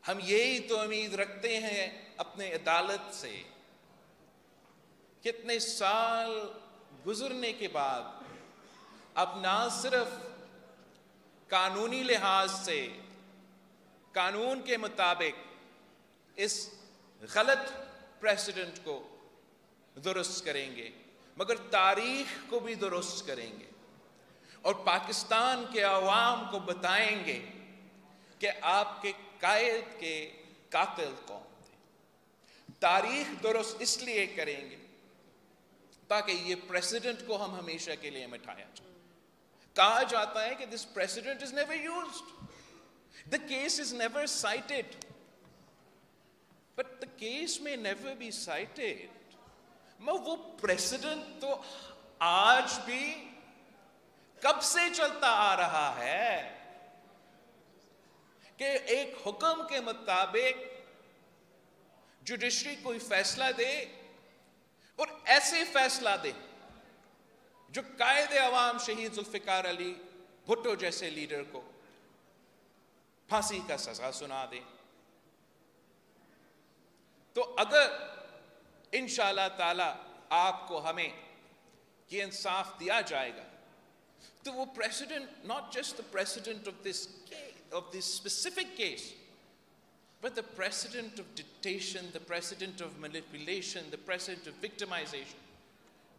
ہم یہی تو امید رکھتے ہیں اپنے عدالت سے. کتنے سال گزرنے کے بعد اب نہ صرف قانونی لحاظ سے قانون کے مطابق اس غلط پریسیڈنٹ کو درست کریں گے مگر تاریخ کو بھی درست کریں گے اور پاکستان کے عوام کو بتائیں گے کہ آپ کے قائد کے قاتل کون تھے. تاریخ درست اس لیے کریں گے تاکہ یہ پریسیڈنٹ کو ہم ہمیشہ کے لیے مٹھایا جائے. کہا جاتا ہے کہ this precedent is never used. The case is never cited. But the case may never be cited. وہ precedent تو آج بھی کب سے چلتا آ رہا ہے کہ ایک حکم کے مطابق جوڈیشری کوئی فیصلہ دے اور ایسے فیصلہ دے جو قائد عوام شہید ذوالفقار علی بھٹو جیسے لیڈر کو پھانسی کا سزا سنا دے. تو اگر انشاءاللہ تعالی آپ کو ہمیں یہ انصاف دیا جائے گا تو وہ president not just the president of this specific case but the president of dictation, the president of manipulation, the president of victimization,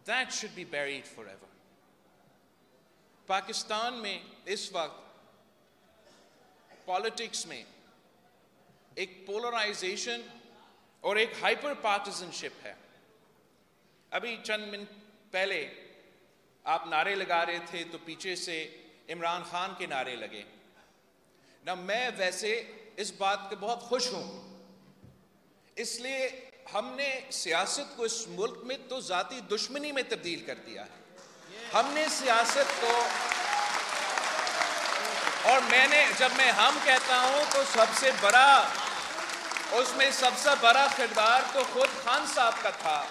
that should be buried forever. Pakistan میں اس وقت پالیٹکس میں ایک پولرائزیشن اور ایک ہائپر پارٹیزن شپ ہے. ابھی چند minute پہلے آپ نعرے لگا رہے تھے تو پیچھے سے عمران خان کے نعرے لگے. میں ویسے اس بات کے بہت خوش ہوں, اس لیے ہم نے سیاست کو اس ملک میں تو ذاتی دشمنی میں تبدیل کر دیا ہے. ہم نے سیاست کو, اور جب میں ہم کہتا ہوں تو سب سے بڑا, اس میں سب سے بڑا کردار تو خود خان صاحب کا تھا.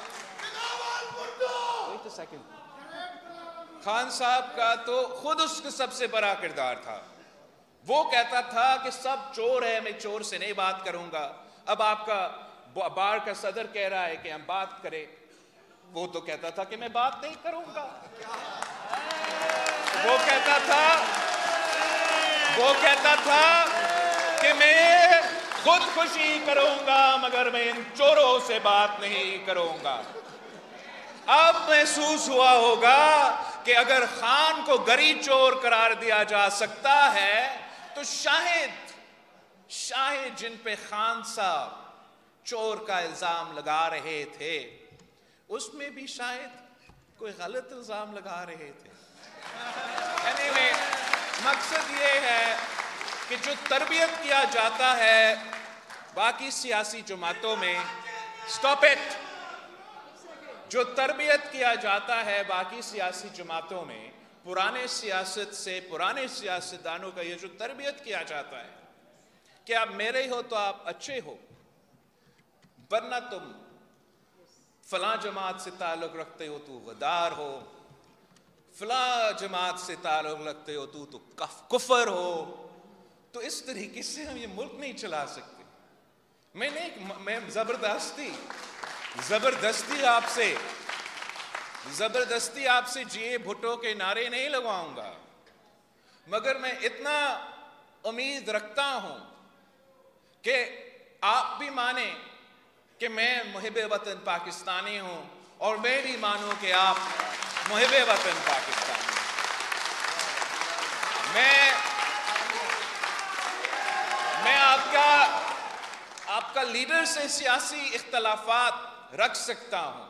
خان صاحب کا تو خود اس کا سب سے بڑا کردار تھا. وہ کہتا تھا کہ سب چور ہے, میں چور سے نہیں بات کروں گا. اب آپ کا بار کا صدر کہہ رہا ہے کہ ہم بات کریں, وہ تو کہتا تھا کہ میں بات نہیں کروں گا. وہ کہتا تھا کہ میں خودکشی کروں گا مگر میں ان چوروں سے بات نہیں کروں گا. اب محسوس ہوا ہوگا کہ اگر خان کو گری چور قرار دیا جا سکتا ہے تو شاہد جن پہ خان صاحب چور کا الزام لگا رہے تھے اس میں بھی شاید کوئی غلط الزام لگا رہے تھے. anyway, مقصد یہ ہے کہ جو تربیت کیا جاتا ہے باقی سیاسی جماعتوں میں, stop it, جو تربیت کیا جاتا ہے باقی سیاسی جماعتوں میں, پرانے سیاست سے, پرانے سیاستدانوں کا یہ جو تربیت کیا جاتا ہے کہ آپ میرے ہو تو آپ اچھے ہو, ورنہ تم فلاں جماعت سے تعلق رکھتے ہو تو غدار ہو, فلاں جماعت سے تعلق رکھتے ہو تو کفر ہو. تو اس طریقے سے ہم یہ ملک نہیں چلا سکتے. میں زبردستی آپ سے جی بھٹو کے نعرے نہیں لگواؤں گا, مگر میں اتنا امید رکھتا ہوں کہ آپ بھی مانیں کہ میں محب وطن پاکستانی ہوں اور میں بھی مانوں کہ آپ محب وطن پاکستانی ہیں. میں آپ کا لیڈر سے سیاسی اختلافات رکھ سکتا ہوں,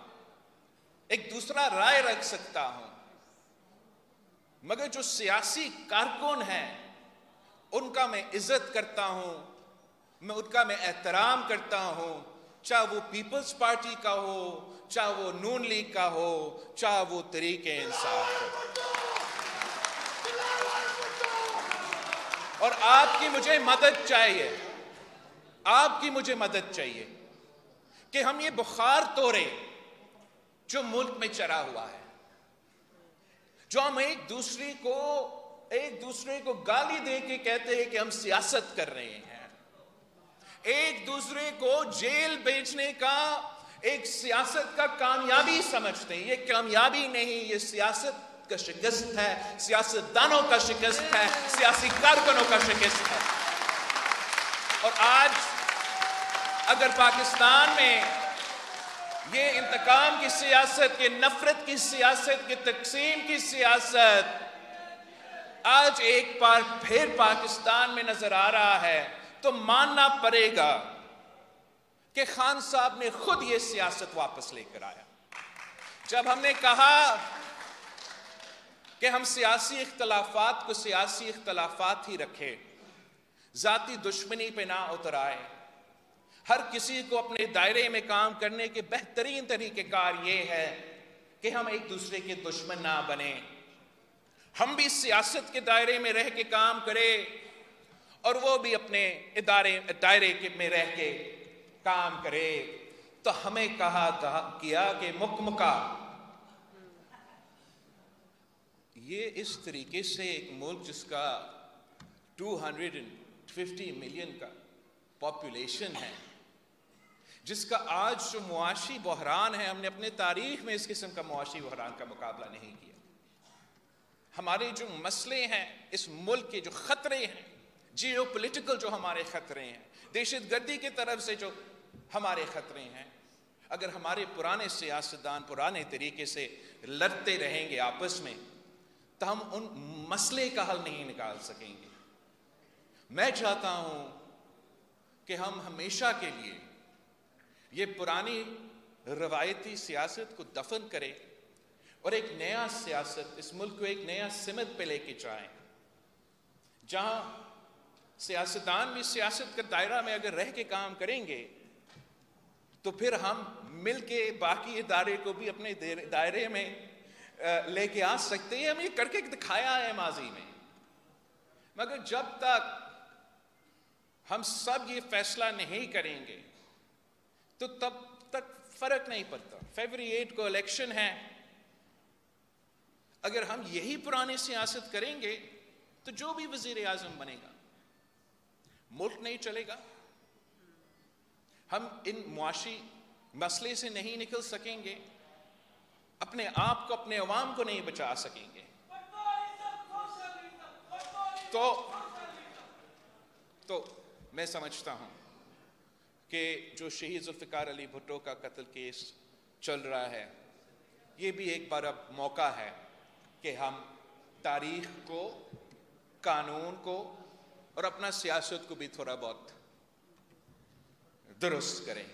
ایک دوسرا رائے رکھ سکتا ہوں, مگر جو سیاسی کارکن ہیں ان کا میں عزت کرتا ہوں, ان کا میں احترام کرتا ہوں, چاہے وہ پیپلز پارٹی کا ہو, چاہے وہ نون لیگ کا ہو, چاہے وہ تحریک انصاف ہو. اور آپ کی مجھے مدد چاہیے کہ ہم یہ بخار توڑیں جو ملک میں چڑھا ہوا ہے, جو ہم ایک دوسرے کو گالی دے کے کہتے ہیں کہ ہم سیاست کر رہے ہیں. ایک دوسرے کو جیل بھیجنے کا ایک سیاست کا کامیابی سمجھتے ہیں. یہ کامیابی نہیں، یہ سیاست کا شکست ہے، سیاست دانوں کا شکست ہے، سیاسی کارکنوں کا شکست ہے. اور آج اگر پاکستان میں یہ انتقام کی سیاست، یہ نفرت کی سیاست، یہ تقسیم کی سیاست آج ایک بار پھر پاکستان میں نظر آ رہا ہے تو ماننا پڑے گا کہ خان صاحب نے خود یہ سیاست واپس لے کر آیا. جب ہم نے کہا کہ ہم سیاسی اختلافات کو سیاسی اختلافات ہی رکھے، ذاتی دشمنی پہ نہ اتر آئے، ہر کسی کو اپنے دائرے میں کام کرنے کے بہترین طریقہ کار یہ ہے کہ ہم ایک دوسرے کے دشمن نہ بنیں، ہم بھی سیاست کے دائرے میں رہ کے کام کریں اور وہ بھی اپنے دائرے میں رہ کے کام کرے. تو ہمیں کہا کیا کہ مکمکہ یہ اس طریقے سے ایک ملک جس کا 250 ملین کا پاپولیشن ہے، جس کا آج جو معاشی بحران ہے، ہم نے اپنے تاریخ میں اس قسم کا معاشی بحران کا مقابلہ نہیں کیا. ہمارے جو مسئلے ہیں، اس ملک کے جو خطرے ہیں، جیو پولیٹیکل جو ہمارے خطرے ہیں، دہشت گردی کی طرف سے جو ہمارے خطرے ہیں، اگر ہمارے پرانے سیاستدان پرانے طریقے سے لڑتے رہیں گے آپس میں تو ہم ان مسئلے کا حل نہیں نکال سکیں گے. میں چاہتا ہوں کہ ہم ہمیشہ کے لیے یہ پرانی روایتی سیاست کو دفن کریں اور ایک نیا سیاست، اس ملک کو ایک نیا سمت پہ لے کے جائیں، جہاں سیاستدان بھی سیاست کے دائرہ میں اگر رہ کے کام کریں گے تو پھر ہم مل کے باقی ادارے کو بھی اپنے دائرے میں لے کے آ سکتے ہیں. ہم یہ کر کے دکھایا ہے ماضی میں، مگر جب تک ہم سب یہ فیصلہ نہیں کریں گے تو تب تک فرق نہیں پڑتا. فیبری 8 کو الیکشن ہے، اگر ہم یہی پرانی سیاست کریں گے تو جو بھی وزیر اعظم بنے گا ملک نہیں چلے گا، ہم ان معاشی مسئلے سے نہیں نکل سکیں گے، اپنے آپ کو اپنے عوام کو نہیں بچا سکیں گے. تو میں سمجھتا ہوں کہ جو شہید ذوالفقار علی بھٹو کا قتل کیس چل رہا ہے، یہ بھی ایک بار اب موقع ہے کہ ہم تاریخ کو، قانون کو اور اپنا سیاست کو بھی تھوڑا بہت درست کریں.